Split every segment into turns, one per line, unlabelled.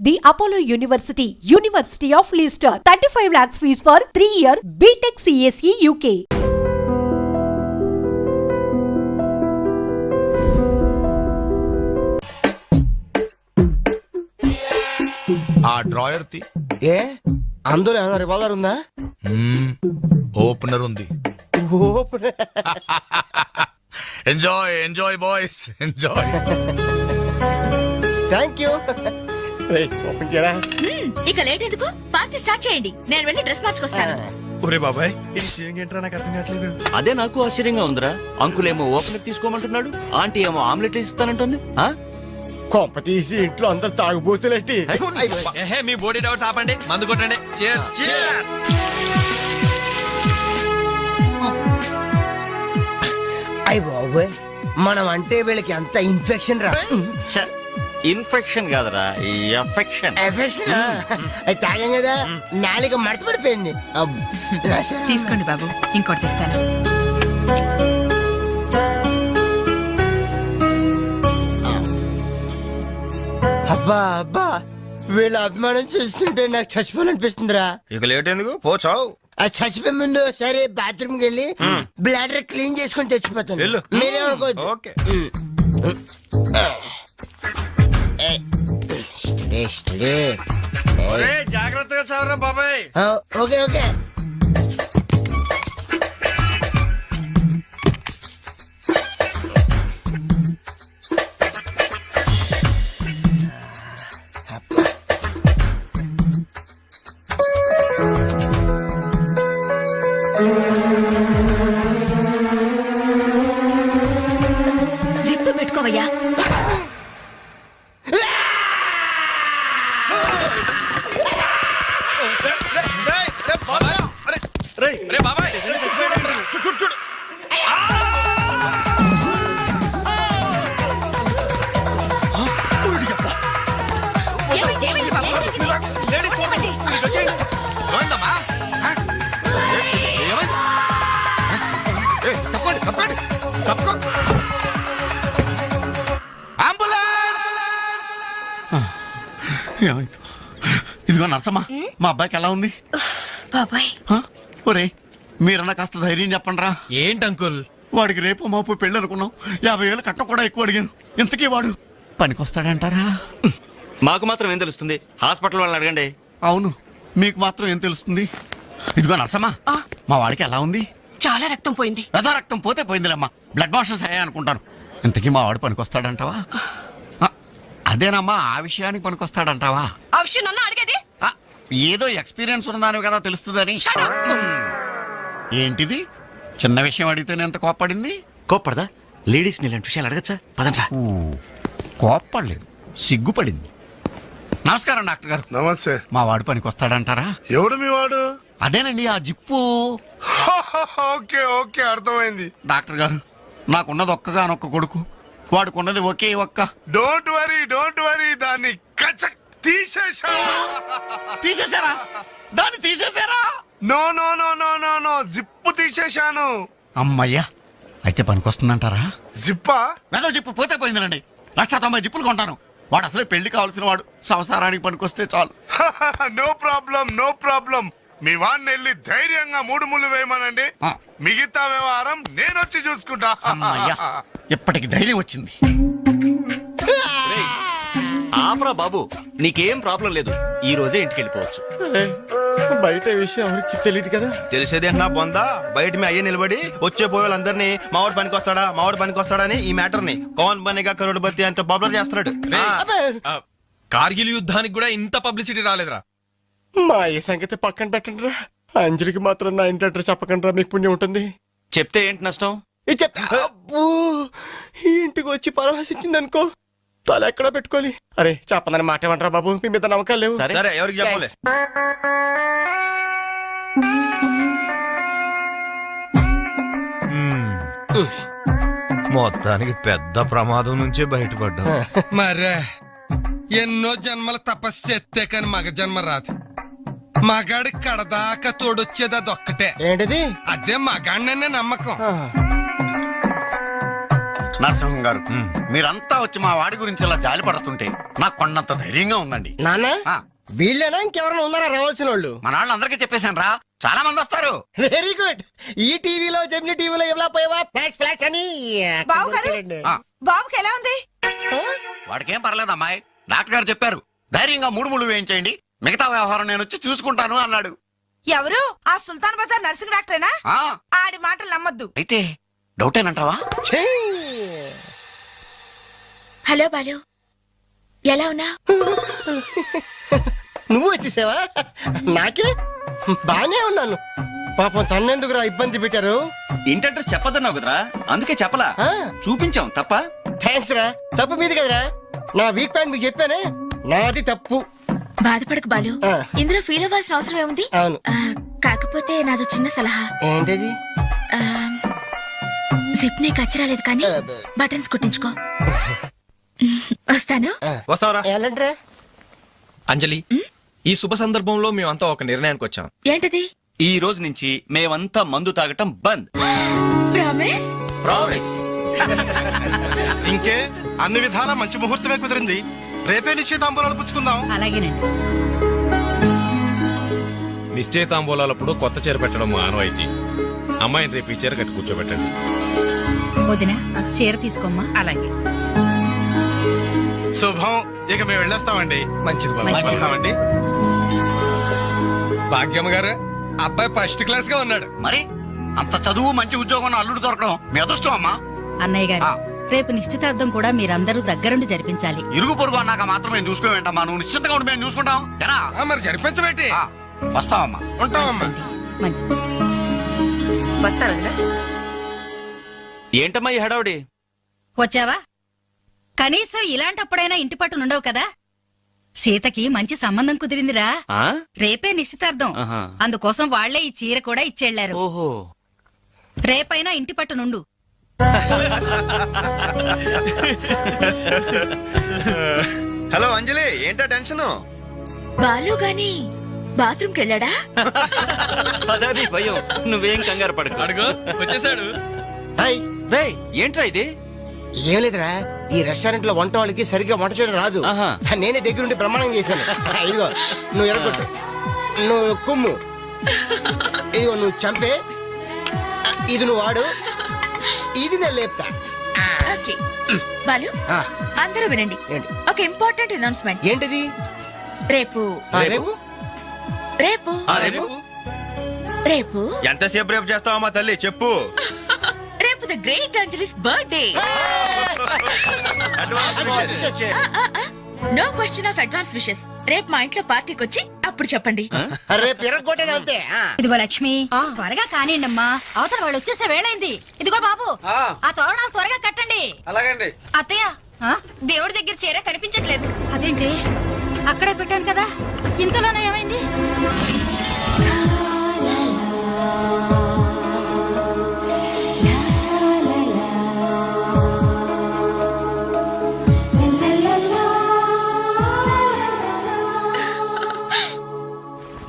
The Apollo University, University of Leicester, 35 lakhs fees for 3-year BTech CSE UK.
ఆ drawer తి
ఏ అందులో ఏమైనా revolver ఉందా?
ఓపెనర్ ఉంది. Enjoy enjoy boys enjoy.
Thank you. Open చేయరా.
ఇక లేట్ ఎందుకు, పార్టీ స్టార్ట్ చేయండి. నేను వెళ్ళి డ్రెస్ మార్చుకొస్తాను.
ఒరే బాబాయ్, ఇది సీన్ ఏంట్రా, నాకు అర్థం కావట్లేదు.
అదే నాకు ఆశ్చర్యంగా ఉందిరా. అంకుల్ ఏమో ఓపెనర్ తీసుకోమంటున్నాడు, ఆంటీ ఏమో ఆమ్లెట్ ఇస్తానంటుంది.
కొంప తీసి ఇంట్లో అందరు తాగుబోతులేంటి?
మీ బాడీ డౌట్స్ ఆపండి, మందు కొట్టండి. Cheers.
అయ్య బాబోయ్, మనం అంటే వీళ్ళకి అంత ఇన్ఫెక్షన్ రా.
ఇన్ఫెక్షన్ కాదురా, ఎఫెక్షన్.
ఎఫెక్షన్ అది తాగాం కదా, నాలుక మడత పడిపోయింది.
తీసుకోండి బాబు, ఇంకోటి తెస్తాను.
అబ్బా అబ్బా, వీళ్ళ అభిమానం చూస్తుంటే నాకు చచ్చిపోవాలనిపిస్తుందిరా.
ఇక లేట్ ఎందుకు, పోచావు.
ఆ చచ్చిపోయే ముందు సరే బాత్రూమ్ కి వెళ్ళి బ్లాడర్ క్లీన్ చేసుకొని తెచ్చిపోతాను.
వెళ్ళు.
మీరేమనుకోవద్దు.
ఓకే. జాగ్రత్తగా చదవరా బాబాయ్.
Okay okay.
జిప్పు పెట్టుకోవయ్యా.
రే బాబాయ్, చూడు.
ఏమైంది బాబు? ఏమైంది?
ఏమైందమ్మా? ఏమైంది? తప్పండి తప్పుకో. అంబులెన్స్!
ఇదిగో నర్సమ్మా, మా అబ్బాయికి ఎలా ఉంది?
బాబాయ్,
ఒరే, మీరన్నా కాస్త ధైర్యం చెప్పండి రా.
ఏంటి అంకుల్?
వాడికి రేపు మాపు పెళ్ళి అనుకున్నాం. 50,000 కట్నం కూడా ఎక్కువ అడిగాను. ఇంతకీ వాడు పనికొస్తాడంటారా?
మాకు మాత్రం ఏం తెలుస్తుంది, హాస్పిటల్ వాళ్ళని అడగండి.
అవును, మీకు మాత్రం ఏం తెలుస్తుంది? ఇదిగో నర్సమ్మా, మా వాడికి ఎలా ఉంది?
చాలా రక్తం పోయింది.
రథ రక్తం పోతే పోయిందిలేమ్మా, బ్లడ్ వాషెస్ అయ్యా అనుకుంటాను. ఇంతకీ మా వాడు పనికొస్తాడంటావా? అదేనమ్మా, ఆ విషయానికి పనికొస్తాడంటావా?
ఆ విషయం నన్ను అడిగేది?
ఏదో ఎక్స్పీరియన్స్ ఉన్నదాని కదా తెలుస్తుందని. ఏంటిది, చిన్న విషయం అడిగితేనే ఎంత కోప్పడింది?
కోప్పడదా? లేడీస్ ఇలాంటి విషయాలు అడగచ్చా? పదండ్రా.
కోప్పడలేదు, సిగ్గుపడింది. నమస్కారం డాక్టర్ గారు.
నమస్తే.
మా వాడు పనికొస్తాడంటారా?
ఎవడు మీ వాడు?
అదేనండి, ఆ జిప్పు.
ఓకే ఓకే, అర్థమైంది.
డాక్టర్ గారు, నాకున్నది ఒక్కగానొక్క కొడుకు, వాడుకున్నది ఒకే ఒక్క.
డోంట్ వరీ, దాన్ని కచక్
తీసేశారా? దాన్ని తీసేశారా?
No, zip తీసేశాను.
అమ్మయ్యా, అయితే పనికొస్తుందంటారా?
జిప్పా?
వెదో జిప్పు పోతే పోయిందండి. 190 జిప్పులు కొంటాను. వాడు అసలే పెళ్లి కావాల్సిన వాడు, సంసారానికి పనికొస్తే చాలు.
No problem. మీ వాడిని వెళ్ళి ధైర్యంగా 3 ముళ్ళు వేయమనండి. మిగతా వ్యవహారం నేను వచ్చి చూసుకుంటా.
అమ్మయ్యా, ఇప్పటికి ధైర్యం వచ్చింది.
ఆపరా బాబు, నీకేం ప్రాబ్లం లేదు. ఈ రోజే ఇంటికి వెళ్ళిపోవచ్చు.
బయట విషయం ఎవరికి తెలియదు కదా.
తెలిసేది నా బొందా, బయట మీ అయ్యే నిలబడి వచ్చే పోయే వాళ్ళందరినీ మావాడు పనికొస్తాడా అని ఈ మ్యాటర్ ని కౌన్ బనేగా కరోడ్పతి అంత పాపులర్ చేస్తున్నాడు. కార్గిల్ యుద్ధానికి కూడా ఇంత పబ్లిసిటీ రాలేదురా.
మా ఈ సంగతి పక్కన పెట్టండి రా. అంజలికి మాత్రం నా ఇంటి అడ్రస్ చెప్పకండి రా, మీకు పుణ్యం ఉంటుంది.
చెప్తే ఏంటి నష్టం?
అబ్బో, ఈ ఇంటికి వచ్చి పరామర్శించింది అనుకో, తల ఎక్కడ పెట్టుకోవాలి. అరే చెప్పందని మాట ఏమంటారా బాబు, మీ మీద నమ్మకాలు లేవు.
సరే ఎవరికి చెప్పలే. మొత్తానికి పెద్ద ప్రమాదం నుంచే బయటపడ్డా.
మరే ఎన్నో జన్మల తపస్సు ఎత్తే కాని మగ జన్మ రాదు. మగాడి కడదాకా తోడొచ్చేది అదొక్కటే.
ఏంటిది?
అదే మగాడిననే నమ్మకం.
నరసింహం గారు మీరంతా వచ్చి మా వాడి గురించి ఇలా జాలి పడుతుంటే నాకు కొండంత ధైర్యంగా ఉందండి.
నాన్న
ఆ,
వీళ్ళేనా ఇంకెవరైనా ఉన్నారా రావాల్సిన వాళ్ళు?
మన వాళ్ళందరికీ చెప్పేశాను రా, చాలా మంది వస్తారు.
Very good. ఈ టీవీలో జెమిని టీవీలో ఎవలా పోయావా ఫ్లాష్ ఫ్లాష్ అని
బావగారు?
ఆ,
బాబుకి ఎలా ఉంది?
వాడికేం పర్లేదు అమ్మాయి, డాక్టర్ గారు చెప్పారు ధైర్యంగా 3 ముళ్ళు వేయించేయండి, మిగతా వ్యవహారం నేను వచ్చి చూసుకుంటాను అన్నాడు.
ఎవరు? ఆ సుల్తాన్ బజార్ నర్సింగ్ డాక్టరేనా?
ఆ,
ఆడి మాటలు నమ్మద్దు.
అయితే డౌటేనంటావా?
ఛీ!
హలో బాలు, ఎలా ఉన్నా?
నువ్వు వచ్చేసావా? నాకే బానే ఉన్నాను. పాపం తన్నెందుకురా ఇబ్బంది పెట్టారు?
ఇంటి అడ్రస్ చెప్పొద్దన్నావు కదరా, అందుకే చెప్పలా.
ఆ.
చూపించాం తప్ప.
థ్యాంక్స్ రా. తప్పు మీది కదరా. నా వీక్ పాయింట్ మీకు చెప్పానే, నాది తప్పు.
బాధపడకు బాలు,
ఆ.
ఇందులో ఫీల్ అవ్వాల్సిన అవసరం ఏముంది?
అవును.
కాకపోతే నాదో చిన్న సలహా.
ఏంటది?
జిప్ నీ కచ్చరాలేదు కానీ బటన్స్ కుట్టించుకో. వస్తాను.
వస్తావరా
ఎలాంటిరా?
అంజలి? ఈ శుభ సందర్భంలో మేమంతా ఒక నిర్ణయానికి వచ్చాం.
ఏంటది?
ఈ రోజు నుంచి మేమంతా మందు తాగటం బంద్.
ప్రామిస్?
ప్రామిస్.
ఇంకే అన్ని విధాల మంచి ముహూర్తమే కుదిరింది. రేపే నిశ్చితాంబూలాలు పుచ్చుకుందాం.
అలాగేనండి.
నిశ్చయితాంబూలాలప్పుడు కొత్త చీర పెట్టడం ఆనవాయితీ. అమ్మాయిని రేపు ఈ చీర కట్టి కూర్చోబెట్టండి.
వదిన చీర తీసుకోమ్మా. అలాగే.
శుభం. ఇక మేము వెళ్ళేస్తామండి.
మంచిది బాబు.
మంచిది.
వస్తామండి. భాగ్యమ్మ గారు, అబ్బాయి ఫస్ట్ క్లాస్ గా ఉన్నాడు.
మరి అంత చదువు మంచి ఉద్యోగం ఉన్న అల్లుడు దొరకడం మీ అదృష్టం అమ్మా.
అన్నయ్య గారు,
ఆ.
రేపు నిశ్చితార్థం కూడా మీరందరూ దగ్గరుండి జరిపించాలి.
ఇరుగు పొరుగు అన్నాక మాత్రం మేము చూసుకోవేంటమ్మా, నువ్వు నిశ్చింతగా ఉండి మేము చూసుకుంటాం. ఎరా?
మరి జరిపించబెట్టి
ఆ, వస్తావమ్మా.
ఉంటామమ్మా.
మంచిది.
వస్తాను.
ఏంటమ్మా ఈ హడావుడి?
వచ్చావా? కనీసం ఇలాంటప్పుడైనా ఇంటి పట్టు నుండవు కదా. సీతకి మంచి సంబంధం కుదిరిందిరా.
ఆ?
రేపే నిశ్చితార్థం.
ఆహా.
అందుకోసం వాళ్లే ఈ చీర కూడా ఇచ్చెళ్లారు.
ఓహో.
రేపైనా ఇంటి పట్టు నుండు.
హలో అంజలి, ఏంటా టెన్షన్?
బాలు గాని బాత్రూమ్కి వెళ్ళాడా?
అదే భయం. నువ్వేం కంగారు పడకు.
అడుగు వచ్చేసాడు.
హాయ్.
రేయ్, ఏంట్రా ఇది?
ఏం లేదురా, ఈ రెస్టారెంట్ లో వంట వాళ్ళకి సరిగ్గా వంట చేయడం రాదు.
ఆహా.
నేనే దగ్గరుండి ప్రమాణం చేశాను. ఇదిగో నువ్వు ఎరగొట్టు, నువ్వు కుమ్ము, ఇదిగో నువ్వు చంపే, ఇది నువ్వు వాడు, ఇది నేను లేపుతా.
ఓకే బాలు,
ఆ,
అందరూ వినండి.
ఏంటి?
ఒక ఇంపార్టెంట్ అనౌన్స్మెంట్.
ఏంటిది?
రేపు
రేపు
రేపు
రేపు
రేపు
ఎంతసేపు రేపు చేస్తావమ్మా తల్లి, చెప్పు.
రేపు the great Anjali's birthday. No question of advance wishes. రేపు మా ఇంట్లో పార్టీకి వచ్చి అప్పుడు చెప్పండి.
రేపు ఎరగొట్టేది అంతే.
ఇదిగో లక్ష్మి, త్వరగా కానివ్వండమ్మా, అవతల వాళ్ళు వచ్చేసే వేళైంది. ఇదిగో బాబు, ఆ తోరణాలు త్వరగా కట్టండి.
అలాగండి.
అత్తయ్య, దేవుడి దగ్గర చీర కనిపించట్లేదు. అదేంటి? అక్కడే పెట్టాను కదా, ఇంతలోనే ఏమైంది?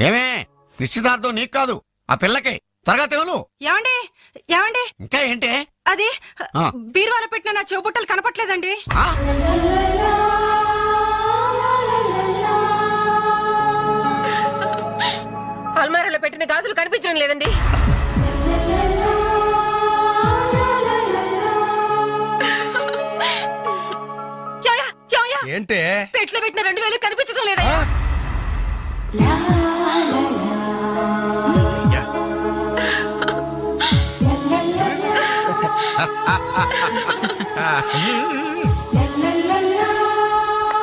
ఏమే, నిశ్చితార్థం నీకు కాదు ఆ పిల్లకి. త్వరగా తెలు.
ఏమండి ఏమండి,
ఇంకా ఏంటి?
అది
ఆ.
బీరువాలో పెట్టిన నా చెవుబుట్టలు కనపట్లేదండి.
ఆ?
అల్మారాలో పెట్టిన గాజులు కనిపించడం లేదండి.
ఏంటే?
పెట్లో పెట్టిన 2000 కనిపించడం లేదా?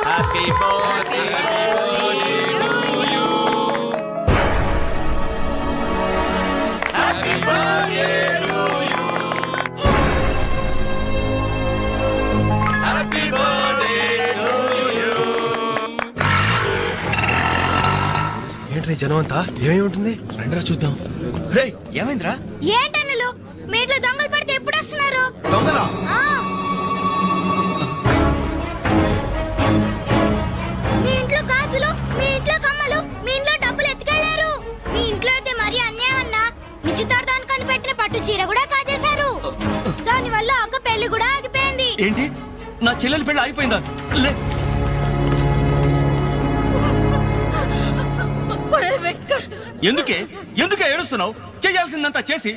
Happy birthday to you. Happy birthday to you. Happy birthday to you.
Entry జనం అంతా? ఏమేమి ఉంటుంది? రండిరా చూద్దాం. రేయ్, ఏమైందిరా?
ఏంటన్నలు మీ ఇంట్లో దొంగలు పడితే ఎప్పుడు వస్తున్నారు?
దొంగలా?
మీ ఇంట్లో గాజులు, మీ ఇంట్లో కమ్మలు, మీ ఇంట్లో డబ్బులు ఎత్తుకెళ్లారు. మీ ఇంట్లో అయితే మరీ అన్యాయం అన్నా. నిశ్చితార్థానికి పెట్టిన పట్టు చీర కూడా కాజేశారు. దానివల్ల ఒక పెళ్లి కూడా ఆగిపోయింది.
నా చెల్లెలి పెళ్లి అయిపోయిందా? లే. ఎందుకే ఎందుకే ఏడుస్తున్నావు? చేయాల్సిందంతా చేసి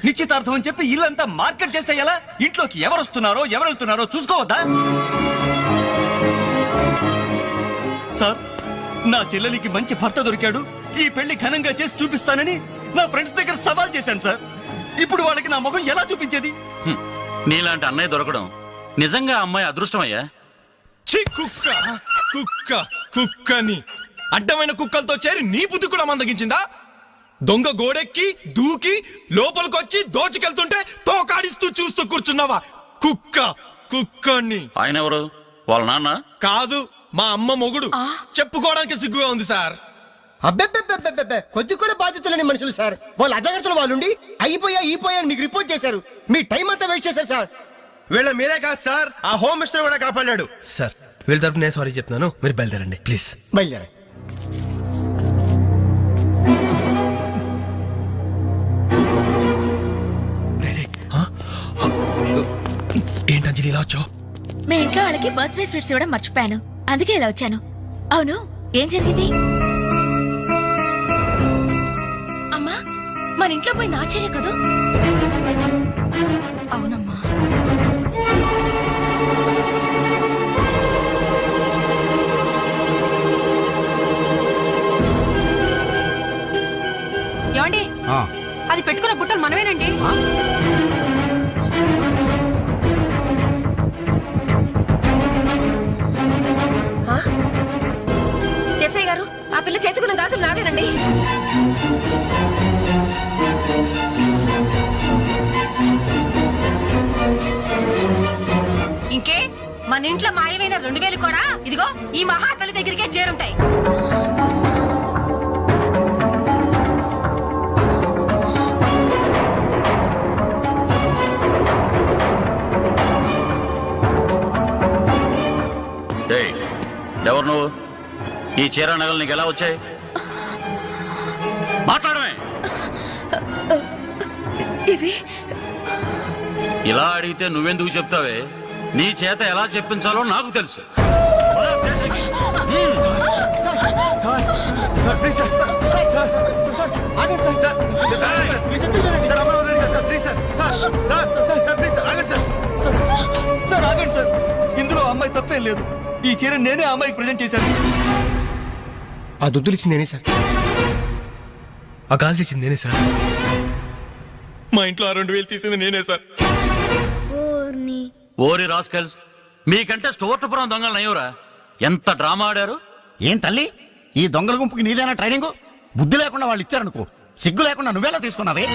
నిశ్చితార్థం అని చెప్పి ఇల్లంతా మార్కెట్ చేస్తే ఎలా? ఇంట్లోకి ఎవరు వస్తున్నారో ఎవరు వెళ్తున్నారో చూసుకోవద్దా? సార్, నా చెల్లెలికి మంచి భర్త దొరికాడు, ఈ పెళ్లి ఘనంగా చేసి చూపిస్తానని నా ఫ్రెండ్స్ దగ్గర సవాల్ చేశాను సార్. ఇప్పుడు వాళ్ళకి నా ముఖం ఎలా చూపించేది? నీలాంటి అన్నయ్య దొరకడం నిజంగా అమ్మాయి అదృష్టమయ్యా.
ఛీ, కుక్క కుక్క కుక్కని అడ్డమైన కుక్కలతో చేరి నీ బుద్ధి కూడా మందగించిందా? దొంగ గోడెక్కి దూకి లోపలికొచ్చి దోచుకెళ్తుంటే తోకాడిస్తూ చూస్తూ కూర్చున్నావా? కుక్క కుక్కని.
ఆయన ఎవరు? వాళ్ళ నాన్న?
కాదు, మా అమ్మ మొగుడు. చెప్పుకోవడానికి సిగ్గుగా ఉంది సార్.
అబ్బెబ్బెబ్బెబ్బెబ్బె కొద్ది కూడా బాధ్యత లేని మనుషులు సార్. వాళ్ళు అజాగ్రత్తలు వాళ్ళుండి అయిపోయా అని మీకు రిపోర్ట్ చేశారు. మీ టైం అంతా వేస్ట్ చేశారు సార్.
వీళ్ళ మీరే కాదు సార్, ఆ హోమ్ మినిస్టర్ కూడా కాపాడాడు సార్. వీళ్ళ తరపు నేను సారీ చెప్తున్నాను, మీరు బయలుదేరండి ప్లీజ్.
బయలుదేరా.
ఏంటంజలి ఇలా వచ్చావు?
మీ ఇంట్లో వాళ్ళకి బర్త్డే స్వీట్స్ ఇవ్వడం మర్చిపోయాను, అందుకే ఇలా వచ్చాను. అవును, ఏం జరిగింది?
అమ్మా, మన ఇంట్లో పోయింది ఆశ్చర్య కదా.
అవునమ్మా.
ఏమండి, అది పెట్టుకున్న బుట్టలు మనమేనండి. ఎస్ఐ గారు, ఆ పిల్ల చేతుకున్న గాజులు నావేనండి. ఇంకే, మన ఇంట్లో మాయమైన 2000 కూడా ఇదిగో ఈ మహాతల్లి దగ్గరికే చేరుంటాయి.
ఎవరు నువ్వు? ఈ చీర నగలు నీకు ఎలా వచ్చాయి? మాట్లాడమే.
ఇవి
ఇలా అడిగితే నువ్వెందుకు చెప్తావే? నీ చేత ఎలా చెప్పించాలో నాకు తెలుసు. ఇందులో అమ్మాయి తప్పేం లేదు. ఈ చీర నేనే అమ్మాయికి ప్రజెంట్ చేశాను.
ఆ దుద్దులు ఇచ్చింది నేనే సార్, ఆ గాజులు ఇచ్చింది నేనే సార్, మా ఇంట్లో ఆ 2000 తీసింది నేనే సార్.
ఓరి రాస్కల్స్, మీకంటే స్టోర్టపురం దొంగలు నయ్యూరా. ఎంత డ్రామా ఆడారు.
ఏం తల్లి, ఈ దొంగల గుంపుకి నీదేనా ట్రైనింగ్? బుద్ధి లేకుండా వాళ్ళు ఇచ్చారనుకో, సిగ్గు లేకుండా నువ్వెలా తీసుకున్నావే?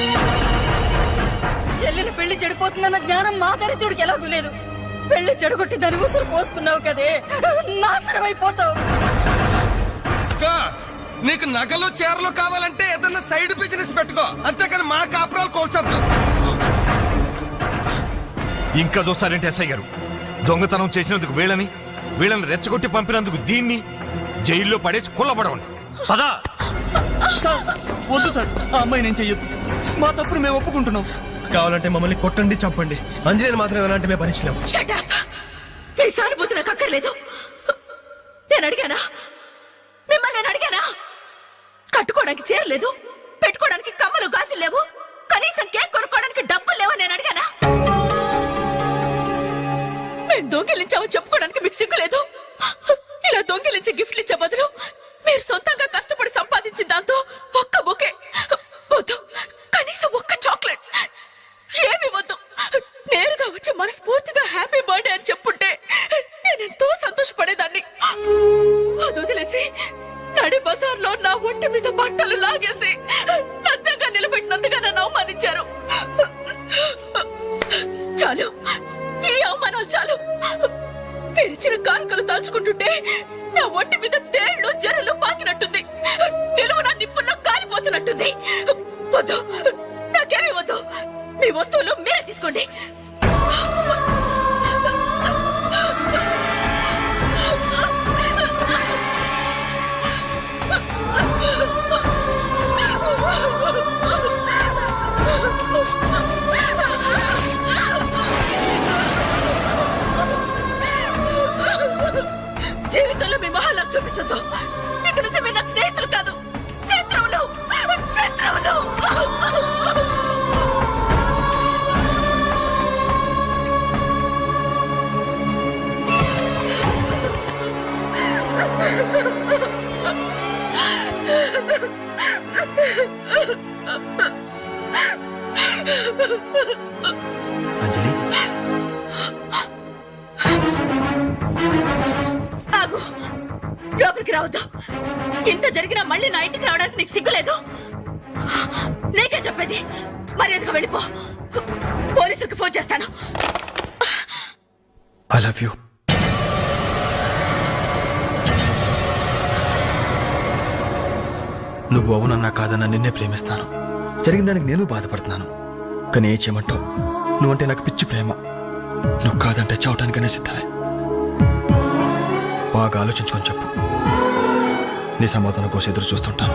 చెల్లెలు పెళ్లి చెడిపోతుందన్న జ్ఞానం మా దరిద్రుడికి ఎలాగూ లేదు. పెళ్లి చెడగొట్టి దాని ఉసురు పోసుకున్నావు కదే, నాశనం అయిపోతావు.
నీకు నగలు చీరలు కావాలంటే ఏదన్నా సైడ్ బిజినెస్ పెట్టుకో, అంతేకాని మా కాపురాలు కోల్చొద్దు.
ఇంకా చూస్తారంటే ఎస్ఐ గారు, దొంగతనం చేసినందుకు వీళ్ళని రెచ్చగొట్టి పంపినందుకు దీన్ని జైల్లో పడేసి కుల్లబడవండి.
పదా సార్, వద్దు సార్, ఆ అమ్మాయి నేను చెయ్యొద్దు. మా తప్పుడు మేము ఒప్పుకుంటున్నాం.
కావాలంటే మమ్మల్ని కొట్టండి, చంపండి, అంజలిని మాత్రం ఎలాంటి మేము భరించలేము.
Shut up! మీ సానుభూతి నాకు అక్కర్లేదు. నేను అడిగానా? మిమ్మల్ని నేను అడిగానా? కట్టుకోవడానికి చీరలేదు, పెట్టుకోవడానికి కమ్మలు గాజులు లేవు, కనీసం కేక్ కొనుక్కోవడానికి డబ్బులు లేవా నేను అడిగానా? మేము దొంగిలించామని చెప్పుకోవడానికి మీకు సిగ్గులేదు. ఇలా దొంగిలించి గిఫ్ట్లు ఇచ్చే బదులు మీరు సొంతంగా కష్టపడి సంపాదించిన దాంతో ఒక్క బొకే వద్దు, కనీసం ఒక్క చాక్లెట్ ఏమి వద్దు, నేరుగా వచ్చి మనస్ఫూర్తిగా హ్యాపీ బర్త్డే అని చెప్పుంటే నేను ఎంతో సంతోషపడేదాన్ని. అది వదిలేసి నడి బజార్లో నా ఒంటి మీద బట్టలు లాగేసి నగ్నంగా నిలబెట్టినందుగా నన్ను అవమానించారు. చాలు, ఈ అవమానాలు చాలు. తెరిచిన కానుకలు దాచుకుంటుంటే నా ఒంటి మీద తేళ్లు జరలు పాకినట్టుంది, నిలువున నిప్పుల్లో కాలిపోతున్నట్టుంది. వద్దు, నాకేమీ వద్దు. మీ వస్తువులు మీరే తీసుకోండి. ఇంత జరిగినా మళ్ళీ నా ఇంటికి రావడానికి నీకు సిగ్గులేదు? నీకే చెప్పేది, మర్యాదగా వెళ్ళిపో. పోలీసులకు ఫోన్ చేస్తాను.
I love you. నువ్వు అవునన్నా కాదన్నా నిన్నే ప్రేమిస్తాను. జరిగిన దానికి నేను బాధపడుతున్నాను. కానీ ఏ చేయమంటావు? నువ్వంటే నాకు పిచ్చి ప్రేమ. నువ్వు కాదంటే చావటానికనే సిద్ధమే. బాగా ఆలోచించుకొని చెప్పు. నీ సమాధానం కోసం ఎదురు చూస్తుంటాను.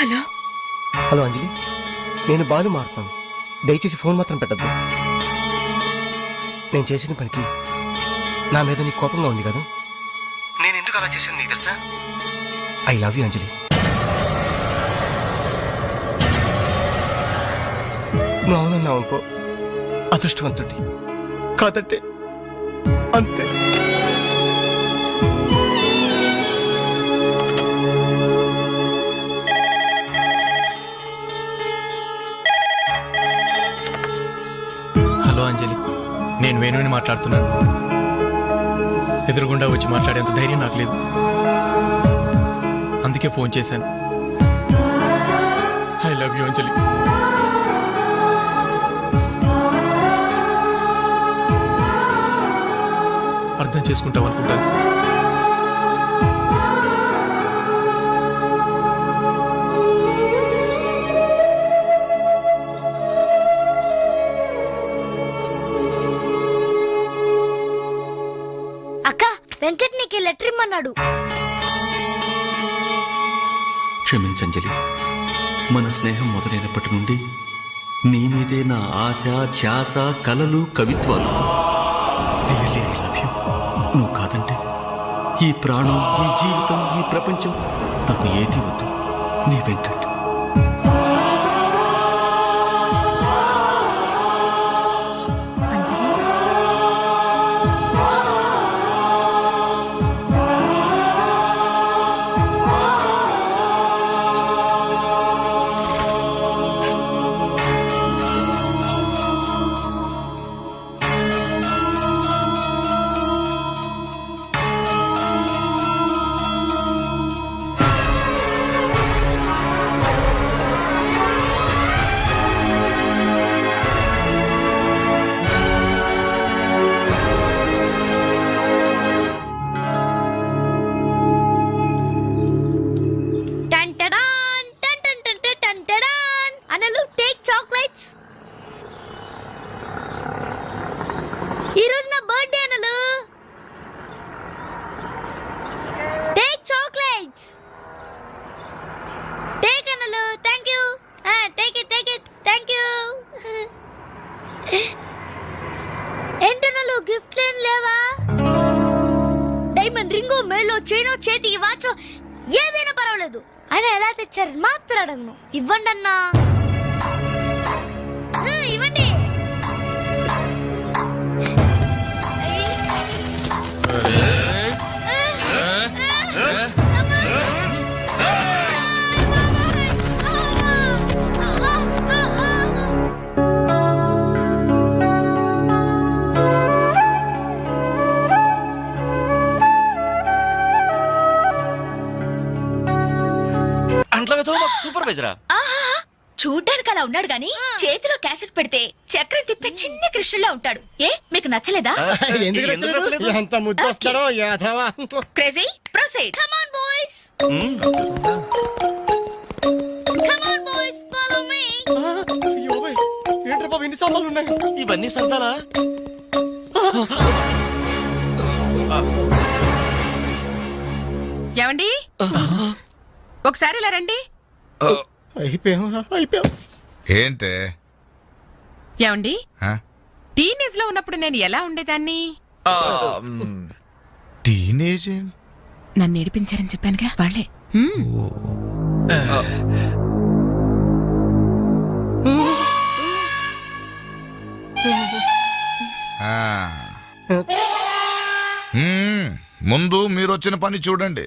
హలో
హలో అంజలి, నేను బాలు మారుతాను. దయచేసి ఫోన్ మాత్రం పెట్టద్దు. నేను చేసిన పనికి నా మీద నీకు కోపంగా ఉంది కదా? నేను ఎందుకు అలా చేశాను నీకు తెలుసా? ఐ లవ్ యూ అంజలి. నువ్వు అవునన్నావు అనుకో, అదృష్టవంతుడి. కాదంటే అంతే.
హలో అంజలి, నేను వేణుని మాట్లాడుతున్నాను. ఎదురుగుండా వచ్చి మాట్లాడేంత ధైర్యం నాకు లేదు. అందుకే ఫోన్ చేశాను. ఐ లవ్ యూ అంజలి. అర్థం చేసుకుంటావు అనుకుంటాను.
అక్క, వెంకట్ నీకు లెటర్ ఇమ్మన్నాడు.
క్షమించంజలి, మన స్నేహం మొదలైనప్పటి నుండి నీ మీదే నా ఆశ, ధ్యాస, కలలు, కవిత్వాలు. Really I love you. నువ్వు కాదంటే ఈ ప్రాణం, ఈ జీవితం, ఈ ప్రపంచం నాకు ఏది వద్దు. నీ వెంకట్.
అంజలి,
టంటడాన్, టంటంటంట, టంటడాన్. అనలు టేక్ చాక్లెట్స్. ఈ రోజు నా బర్త్డే అనలు. Take chocolates. టేక్ అనలు. Thank you. Take it, take it. Thank you. ఏంటనలు గిఫ్ట్ ఏం లేవా? డైమండ్ రింగు, మేలో చైనో, చేతికి వాచో ఏదైనా పర్వాలేదు. ఆయన ఎలా తెచ్చారని మాట్లాడను. ఇవ్వండి అన్నా. ఇవ్వండి.
సూపర్వైజరా?
చూడ్డానికి అలా ఉన్నాడు గాని చేతిలో క్యాసెట్ పెడితే చక్రం తిప్పే చిన్న కృష్ణులా ఉంటాడు. ఏ మీకు నచ్చలేదా?
ఎందుకు నచ్చలేదు? ఎంత ముద్దు వస్తాడో యాదవా.
Crazy proceed.
Come on, boys. Come on, boys. Follow me.
ఏంటి బాబు ఇన్ని సామాన్లు ఉన్నాయి?
ఇవన్నీ సర్దాలా?
ఏమండి, ఒకసారి ఇలా రండి.
అయిపోయాం.
ఏంటే
ఏమండి, టీనేజ్ లో ఉన్నప్పుడు నేను ఎలా ఉండేదాన్ని?
టీనేజ్
నన్ను ఏడిపించారని చెప్పానుగా వాళ్ళే.
ముందు మీరు వచ్చిన పని చూడండి.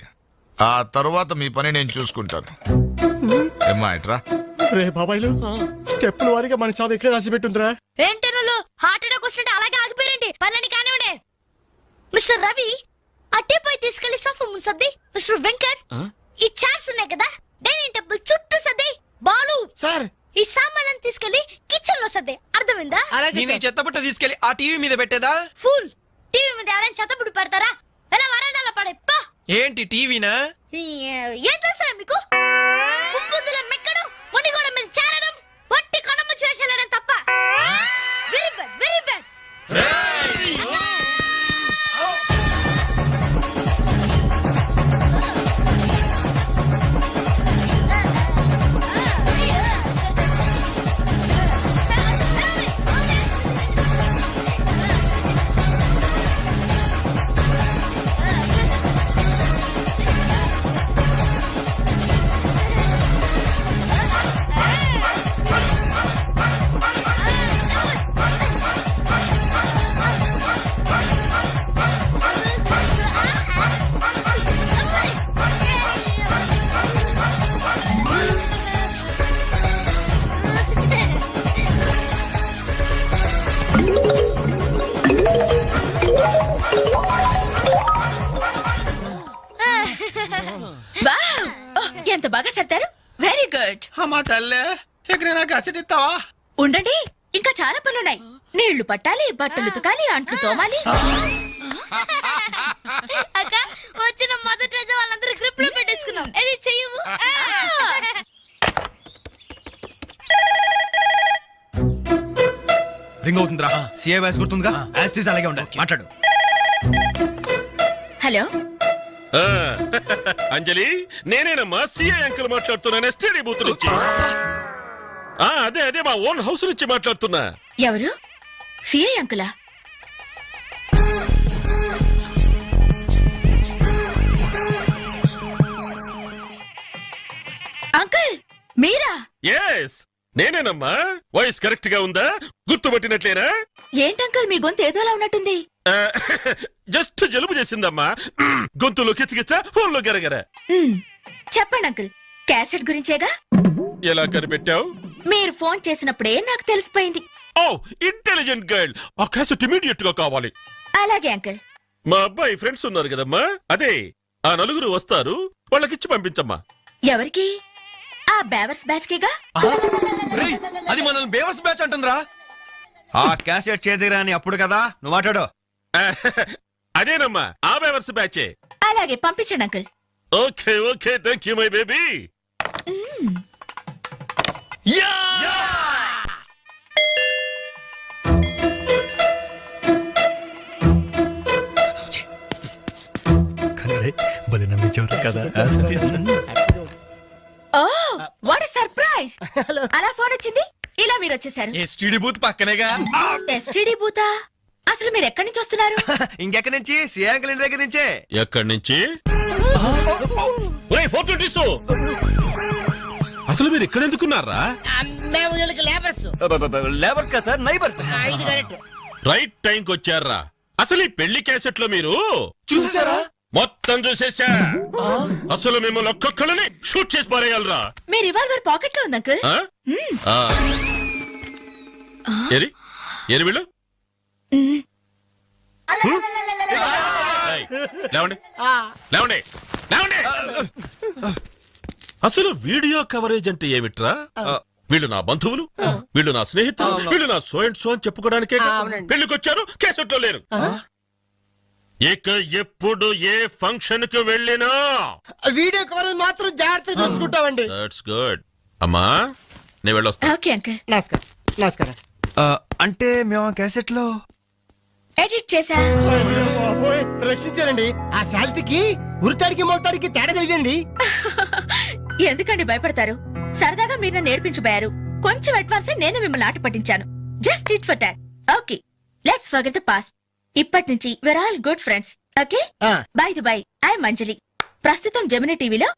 ఆ తర్వాత మీ పని నేను చూసుకుంటాను. ఏమ్మా ఇట్రా.
రే బాబాయ్లు స్టెప్పుల వారిగా మన చావు ఇక్కడే రాసి పెట్టుందిరా.
ఏంటి నువ్వు హార్ట్ అటాక్ వస్తుంటే అలాగే ఆగిపోయారండి. పనులని కానివ్వండి. మిస్టర్ రవి అట్టే పోయి తీసుకెళ్లి సోఫా ముందు సర్ది. మిస్టర్ వెంకట్ ఈ చైర్స్ ఉన్నాయి కదా డైనింగ్ టేబుల్ చుట్టూ సర్ది. బాలు
సార్
ఈ సామాన్లను తీసుకెళ్లి కిచెన్ లో సర్ది. అర్థమైందా?
చెత్తబుట్ట తీసుకెళ్లి ఆ టీవీ మీద పెట్టేదా?
ఫుల్ టీవీ మీద ఎవరైనా చెత్తబుడి పెడతారా? ఎలా వరండాలో పడే పా.
ఏంటి టీవీనా?
ఏం చేస్తారా మీకు? ముప్పుదుల మెక్కడం, మునిగోడ మీద చేరడం, వట్టి కొనమ్మ చేసేయడం తప్ప. Very bad, very bad.
Wow! ఎంత బాగా సర్దారు. Very good.
అమ్మా తల్లే ఇక్కడ నాకు అసెట్ ఇస్తావా?
ఉండండి, ఇంకా చాలా పనులున్నాయి. నీళ్లు పట్టాలి, బట్టలు ఉతకాలి, అంట్లు తోమాలి.
అక్క వచ్చిన మొదటి రోజు వాళ్ళందరూ గ్రిప్ లో పెట్టేసుకున్నాం. ఇది చెయ్యవు.
రింగ్ అవుతుందిరా. CA voice గుర్తుందిగా? యాస్టీస్ అలాగే ఉండాలి. మాట్లాడు.
హలో,
అంజలి, నేనేనమ్మా సిఐ అంకుల్ మాట్లాడుతున్నాను. ఎస్టీడీ బూత్ నుంచి. అదే అదే మా ఓన్ హౌస్ నుంచి మాట్లాడుతున్నా.
ఎవరు? సిఐ అంకులా? అంకుల్ మీరా?
ఎస్ నేనేనమ్మా. వాయిస్ కరెక్ట్ గా ఉందా? గుర్తుపట్టినట్లేనా?
ఏంటంకుల్ మీ గొంతు ఏదోలా ఉన్నట్టుంది.
జస్ట్ జలుబు చేసిందమ్మా. గొంతులో కిచకిచ, ఫోన్లో గరగర.
చెప్పండి అంకుల్, క్యాసెట్ గురించేగా?
ఎలా కనిపెట్టావు?
మీరు ఫోన్ చేసినప్పుడే నాకు తెలిసిపోయింది.
ఓ ఇంటెలిజెంట్ గర్ల్. ఆ క్యాసెట్ ఇమీడియట్ గా కావాలి.
అలాగే అంకుల్.
మా అబ్బాయి ఫ్రెండ్స్ ఉన్నారు కదమ్మా, అదే ఆ నలుగురు వస్తారు, వాళ్ళకిచ్చి పంపించమ్మా.
ఎవరికి? ఆ బేవర్స్ బ్యాచ్ కేగా?
అది మనల్ని బేవర్స్ బ్యాచ్ అంటుందిరా. ఆ క్యాసెట్ చేదిరా అని అప్పుడు కదా నువ్వు మాట్లాడు.
అదేనమ్మా, ఆ బేవర్స్ బ్యాచే.
అలాగే పంపించండి uncle.
Okay okay, thank you my baby.
Oh what a surprise. అలా ఫోన్ వచ్చింది, ఇలా మీరు వచ్చేసారు.
ఎస్టీడీ బూత్ పక్కనేగా.
ఎస్టీడీ బూతా? అసలు మీరు ఎక్కడి నుంచి వస్తున్నారు?
ఇంకెక్కడి నుంచి? సిఐ అంకుల్ ఇంటి దగ్గర నుంచే.
ఎక్కడి నుంచి? అసలు మీరు ఇక్కడ ఎందుకున్నారా?
లేబర్స్ కదా సార్, నైబర్స్.
రైట్ టైంకి వచ్చారా? అసలు ఈ పెళ్లి క్యాసెట్ లో మీరు
చూసేసారా?
మొత్తం చూసేసా. అసలు మిమ్మల్ని ఒక్కొక్కరిని షూట్ చేసి పారేయాలరా.
మీ రివాల్వర్ పాకెట్ లో ఉంది అంకుల్.
ఏరి ఏరి వీళ్ళు. ఏయ్, లేవండి లేవండి లేవండి. అసలు వీడియో కవరేజ్ అంటే ఏమిట్రా? వీళ్ళు నా బంధువులు, వీళ్ళు నా స్నేహితులు, వీళ్ళు నా సో అండ్ సో అని చెప్పుకోవడానికే పెళ్లికొచ్చారు, కేసెట్ లో లేరు. ఇక ఎప్పుడు ఏ ఫంక్షన్ కు వెళ్ళినా
వీడియో కవరేజ్ మాత్రం జాగ్రత్త చూసుకుంటామండి.
That's good. అమ్మా నేను వెళ్ళొస్తా.
Okay uncle.
నమస్కారం. నమస్కారం.
అంటే మేము ఆ క్యాసెట్ లో
ఎడిట్ చేసా.
రక్షించారండి. ఆ శాలిటీకి ఉరితాడికి మొలతాడికి తేడా తెలియదండి.
ఎందుకండి భయపడతారు? సరదాగా మీరు నన్ను నేర్పించబోయారు. కొంచెం అడ్వాన్స్ నేను మిమ్మల్ని ఆట పట్టించాను. Just it for talk. Okay, let's forget the past. ఇప్పటి నుంచి we're all good friends. ఓకే? By the by, I'm Anjali. ప్రస్తుతం జెమినీ టీవీలో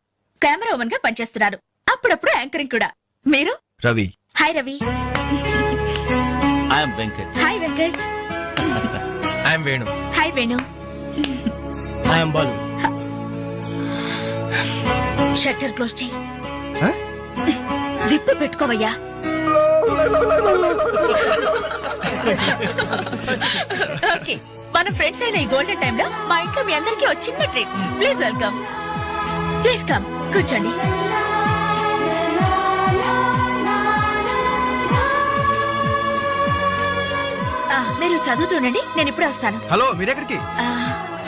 కెమెరా ఉమెన్ గా పనిచేస్తున్నారు. అప్పుడప్పుడు యాంకరింగ్ కూడా. మీరు?
Ravi.
Hi Ravi.
I'm Venkat.
Hi Venkat.
I'm Venu.
Hi Venu.
I'm Balu.
Shutter close చేయి. జిప్ పెట్టుకోవయ్యా. ఓకే, మన ఫ్రెండ్స్ అయిన ఈ గోల్డెన్ టైమ్ లో మా ఇంట్లో మీ అందరికీ ఒక చిన్న treat. Please welcome. Please come, కూర్చోండి. మీరు చదువుతుండండి, నేను ఇప్పుడే వస్తాను.
హలో మీరెక్కడికి?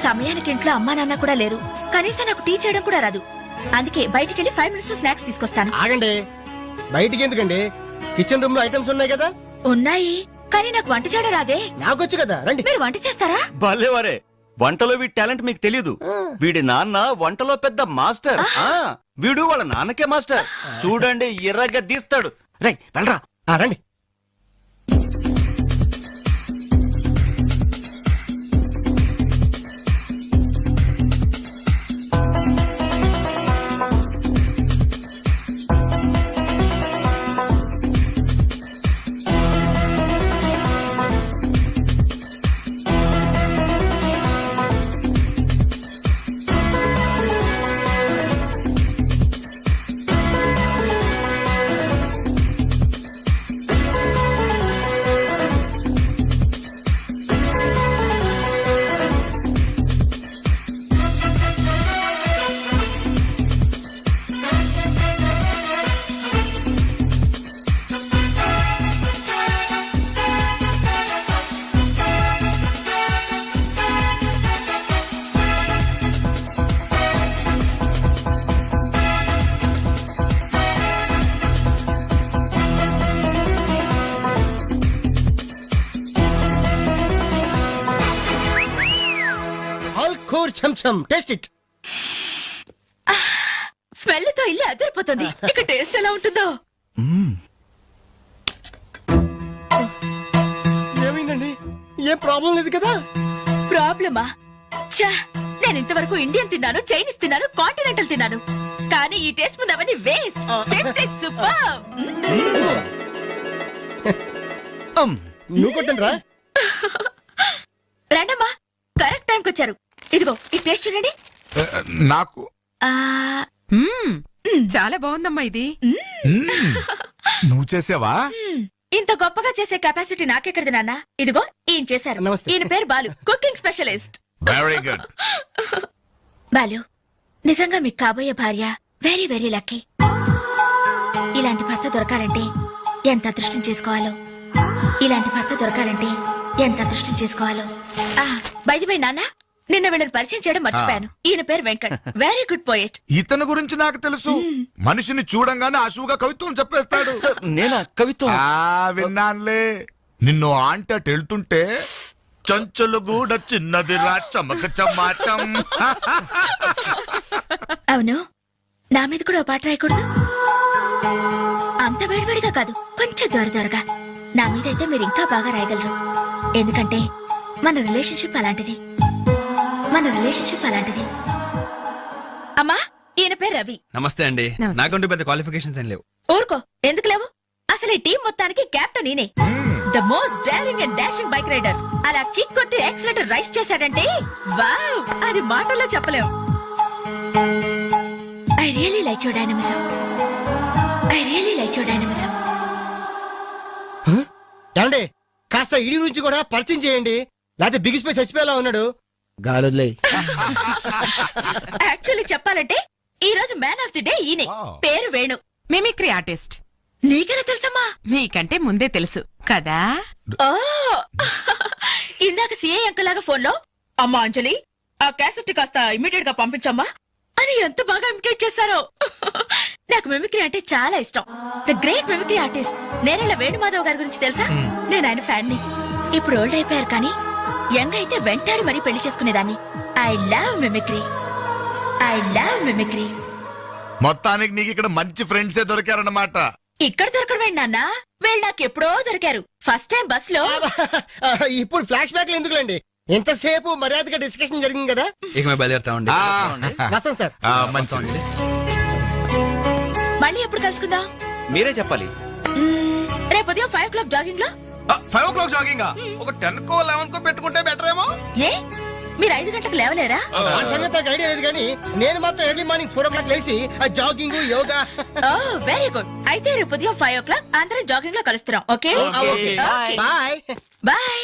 సమయానికి ఇంట్లో అమ్మా నాన్న కూడా లేరు, కనీసం నాకు టీ చేయడం కూడా రాదు. అందుకే బయటికి వెళ్ళి 5 minutes స్నాక్స్ తీసుకొస్తాను.
ఆగండి, బయటికి ఎందుకండి? కిచెన్ రూమ్ లో ఐటమ్స్ ఉన్నాయి కదా.
ఉన్నాయి, కానీ నాకు వంట చేయడం రాదే.
నాకొచ్చు కదా, రండి.
మీరు వంట చేస్తారా?
భలేవారే, వంటలో వీడి టాలెంట్ మీకు తెలియదు. వీడి నాన్న వంటలో పెద్ద మాస్టర్. వీడు వాళ్ళ నాన్నకే మాస్టర్. చూడండి, ఎర్రగా తీస్తాడు. రై వెళ్ళరా.
రండి. Taste it.
స్మెల్ తో ఇల్లు అదిరిపోతుంది. ఇక టేస్ట్ ఎలా ఉంటుందో.
ఏమైందండి? ఏం ప్రాబ్లం లేదు కదా?
ప్రాబ్లమా? ఛా, నేను ఇంతవరకు ఇండియన్ తిన్నాను, చైనీస్ తిన్నాను, కాంటినెంటల్ తిన్నాను, కానీ ఈ టేస్ట్ ముందు అవన్నీ వేస్ట్. సూపర్.
నువ్వు కొట్టండి రా.
రండమ్మా, కరెక్ట్ టైంకి వచ్చారు. ఇదిగో ఈ టేస్ట్ చూడండి.
నాకు
చాలా బాగుందమ్మా ఇది.
నువ్వు చేసావా?
ఇంత గొప్పగా చేసే కెపాసిటీ నాకెక్కడిది నాన్న. ఇదిగో ఈయన చేశారు.
నమస్తే.
ఈయన పేరు Balu, cooking specialist.
Very good.
Balu, నిజంగా మీకు కాబోయే భార్య వెరీ వెరీ లక్కీ. ఇలాంటి భర్త దొరకాలంటే ఎంత అదృష్టం చేసుకోవాలో. ఇలాంటి భర్త దొరకాలంటే ఎంత అదృష్టం చేసుకోవాలో. బై ది వే నాన్న, నిన్న వీళ్ళని పరిచయం చేయడం మర్చిపోయాను. ఈయన పేరు వెంకట్, వెరీ గుడ్ పోయెట్.
ఇతని గురించి నాకు తెలుసు. మనిషిని చూడంగానే అశువుగా కవిత్వం చెప్పేస్తాడు.
నేనా కవిత్వం?
విన్నానులే. నిన్ను ఆంటీ అటు వెళ్తుంటే చంచలు గూడ చిన్నది రా చమక చమాచం.
అవును, నా మీద కూడా ఓ పాట రాయకూడదు? అంత వేడివేడిగా కాదు, కొంచెం దొరదొరగా. నా మీద అయితే మీరు ఇంకా బాగా రాయగలరు. ఎందుకంటే మన రిలేషన్షిప్ అలాంటిది. అమ్మా, ఈయన పేరు రవి.
నమస్తే అండి. నాకంటూ పెద్ద క్వాలిఫికేషన్స్ ఏం లేవు.
ఊరుకో, ఎందుకు లేవు? అసలు ఈ టీం మొత్తానికి కెప్టెన్ ఈయనే. The most daring and dashing bike rider. అలా కిక్ కొట్టి యాక్సిలేటర్ రైస్ చేశాడంటే వావ్, అది మాటల్లో చెప్పలేం. I really like your dynamism.
ఏమండి, కాస్త ఇడి గురించి కూడా పరిచయం చేయండి, లేకపోతే బిగిసిపోయి చచ్చిపోయేలా ఉన్నాడు. గాలులే.
యాక్చువల్లీ చెప్పాలంటే ఈ రోజు మ్యాన్ ఆఫ్ ది డే ఈయనే. పేరు వేణు,
మిమిక్రీ ఆర్టిస్ట్.
నీకెలా తెలుసమ్మా?
మీకంటే ముందే తెలుసు కదా.
ఓ, ఇందాక సిఐ అంకుల్ లాగా ఫోన్ లో అమ్మా అంజలి, ఆ క్యాసెట్ కాస్త ఇమీడియట్ గా పంపించమ్మా అని ఎంత బాగా ఇమిటేట్ చేశారో. నాకు మిమిక్రీ అంటే చాలా ఇష్టం. The great mimicry artist Nerella Venumadhav గారి గురించి తెలుసా? నేను ఆయన ఫ్యాన్ ని. ఇప్పుడు ఓల్డ్ అయిపోయారు, కానీ యంగ్ అయితే వెంటాడి మరీ పెళ్లి చేసుకునేదాన్ని. I love mimicry.
మొత్తానికి నీకు ఇక్కడ మంచి ఫ్రెండ్సే దొరికారన్నమాట.
ఇక్కడ దొరకడం నాన్న, వీళ్ళు నాకు ఎప్పుడో దొరికారు. ఫస్ట్ టైం బస్ లో.
ఇప్పుడు ఫ్లాష్ బ్యాక్ ఎందుకులేండి, ఎంతసేపు మర్యాదగా డిస్కషన్ జరిగింది కదా.
ఇక మేము బయలుదేరుతామండి.
వస్తాం సార్.
మంచిది.
మళ్ళీ ఎప్పుడు కలుసుకుందాం?
మీరే చెప్పాలి.
రేపు ఉదయం 5 o'clock జాగింగ్ లో.
5 o'clock జాగింగ్ ఒక 10 కో 11 కో పెట్టుకుంటే బెటర్ ఏమో.
ఏ మీరు 5 గంటలకు లేవలేరా?
ఆ సంగతి నాకు ఐడియా లేదు కానీ నేను మాత్రం ఎర్లీ మార్నింగ్ 4 o'clock లేసి జాగింగ్ యోగా.
Very good. అయితే రేపు ఉదయం 5 o'clock అందరం జాగింగ్ లో కలుస్తున్నాం. Okay
bye.
బాయ్.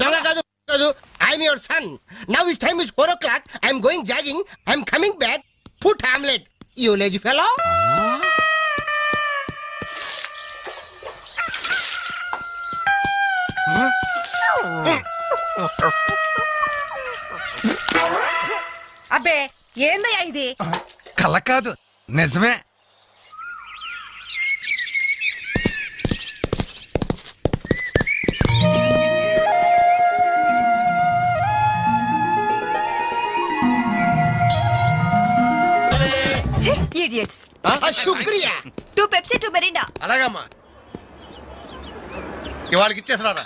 దొంగ కాదు కాదు, I'm your son. Now is time is 4 o'clock. I'm going jogging. I'm coming back. Put omelette you lazy fellow.
అబ్బే ఏందయ్యా ఇది?
కళ్ళ కాదు నిజమే.
ఇడియట్స్.
శుక్రియా.
2 Pepsi 2 Mirinda.
అలాగమ్మా, ఇవాళకి ఇచ్చేసరారా.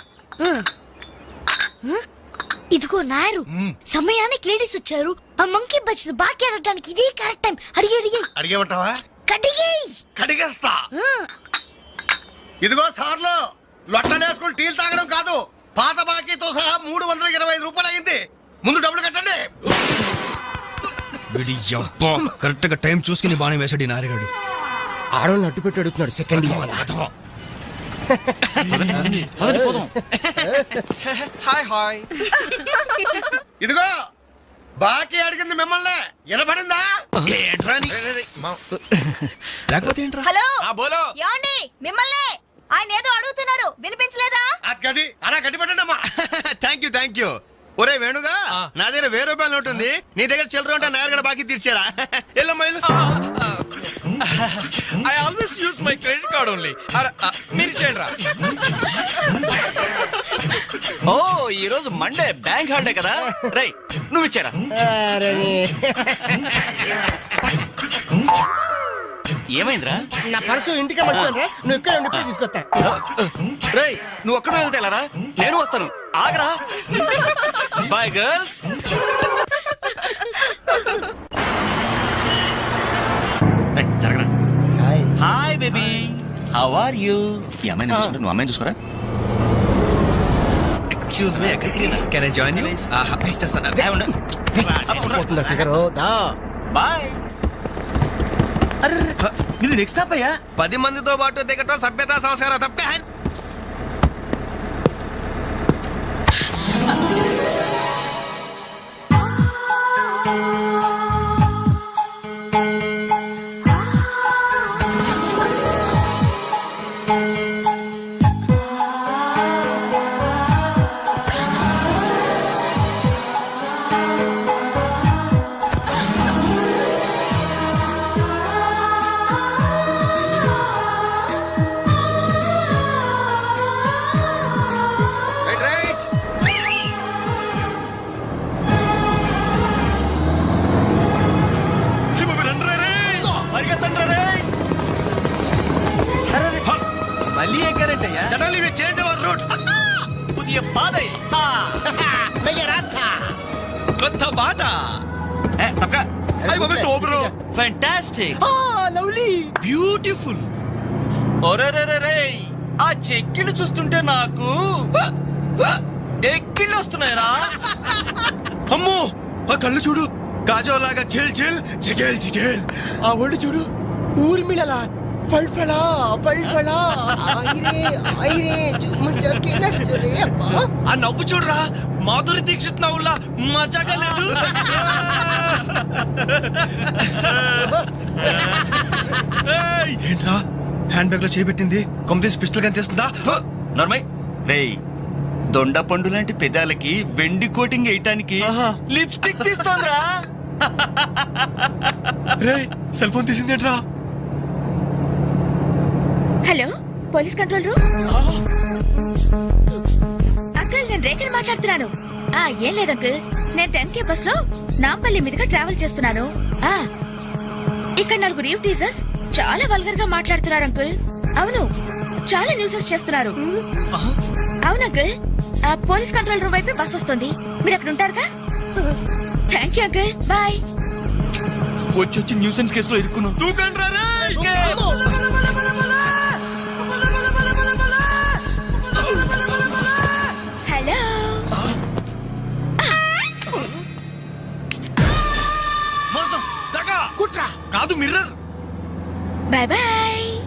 ఇదిగో నాయరు, సమయానికి లేడీస్ వచ్చారు. ఆ మంకీ బచ్చిన బాకీ అడగడానికి ఇదే కరెక్ట్ టైం. అడిగి
అడిగేమంటావా?
కడిగేయ్.
కడిగేస్తా. ఇదిగో సార్లు, లొట్టలేసుకుని టీలు తాగడం కాదు, పాత బాకీతో సహా 325 రూపాయలు అయింది. ముందు డబ్బులు కట్టండి.
కరెక్ట్ గా టైం చూసుకుని బాగానే వేసాడు ఈ నారిగాడు.
ఆడవాళ్ళని అడ్డు పెట్టి అడుగుతున్నాడు. Second
hi hi.
ఇదిగో బాకీ అడిగింది మిమ్మల్ని, వినపడిందా?
లేకపోతే ఏంట్రా?
హలో,
బోలో.
యాండి మిమ్మల్ని ఆయన ఏదో అడుగుతున్నారు, వినిపించలేదా?
గది అలా గట్టి పెట్టండి అమ్మా.
Thank you. ఒరే వేణుగా, నా దగ్గర 1000 రూపాయలు నోటు ఉంది. నీ దగ్గర చిల్లర ఉంటే నాయర్ బాకీ తీర్చారా? ఎల్లమ్మా I always use my credit card only. మీరు చేయండి రా. ఓ ఈ రోజు మండే, బ్యాంక్ హాలిడే కదా. రై నువ్వు ఇచ్చారా? ఏమైందిరా?
నా పర్సు ఇంటికి మర్చిపోయినరా? నువ్వు ఇక్కడ ఉండి ఇప్పుడే తీసుకొస్తా.
రేయ్ నువ్వు ఒక్కడే వెళ్తేలారా? నేను వస్తాను, ఆగరా. Bye girls. జరగరా. Hi baby, how are you? ఈ అమ్మాయిని చూసుకుంటా, నువ్వు అమ్మాయిని చూసుకోరా. ఎక్స్క్యూజ్ మీ, ఎక్కడికి? Can I join you? చేస్తాను. బాయ్. ఇది నెక్స్ట్ స్టాప్ అయ్యా. 10 మందితో పాటు దిగటం సభ్యత సంస్కారం తప్ప. మళ్ళీ ఎక్కారంటయ్యా. జనాలు ఇవి change our route. Puthiya Paadhai కొత్త బాట. Fantastic, lovely, beautiful. ఒరేరేరే, ఆ చెక్కిళ్ళు చూస్తుంటే నాకు ఎక్కిళ్ళు వస్తున్నాయరా. అమ్మో ఆ కళ్ళు చూడు, కాజోలాగా చిల్ చిల్ చిగేల్ చిగేల్.
ఆ ఒళ్ళు చూడు, ఊర్మిళలా ఫల్ఫలా ఫల్ఫలా.
ఆ నవ్వు చూడరా, మాధురి దీక్షిత్ నవ్వులా మజాగా లేదు. ఏంట్రా హ్యాండ్ బ్యాగ్ లో చేపెట్టింది? కొమ్మతీసి పిస్టల్ గన్ తీస్తుందా? నార్మల్ రేయ్, దొండ పండు లాంటి పెదాలకి వెండి కోటింగ్ వేయటానికి లిప్స్టిక్ తీస్తోందిరా. రేయ్ సెల్ ఫోన్ తీసిందేంట్రా?
Hello, police control room. Uncle, నేను రేఖని మాట్లాడుతున్నాను. ఏం లేదు అంకుల్, నేను 10K బస్ లో నాంపల్లి మీదుగా ట్రావెల్ చేస్తున్నాను. ఇక్కడ 4 రీవ్ టీజర్స్ చాలా వల్గర్ గా మాట్లాడుతున్నారు అంకుల్. అవును, చాలా న్యూసెస్ చేస్తున్నారు. అవును అంకుల్, పోలీస్ కంట్రోల్ రూమ్ వైపే బస్ వస్తుంది. మీరు అక్కడ ఉంటారుగా? Thank you uncle, bye.
వచ్చి న్యూసెన్స్ కేసులో ఇరుక్కున్నాం.
దూకండ్రా రేయ్!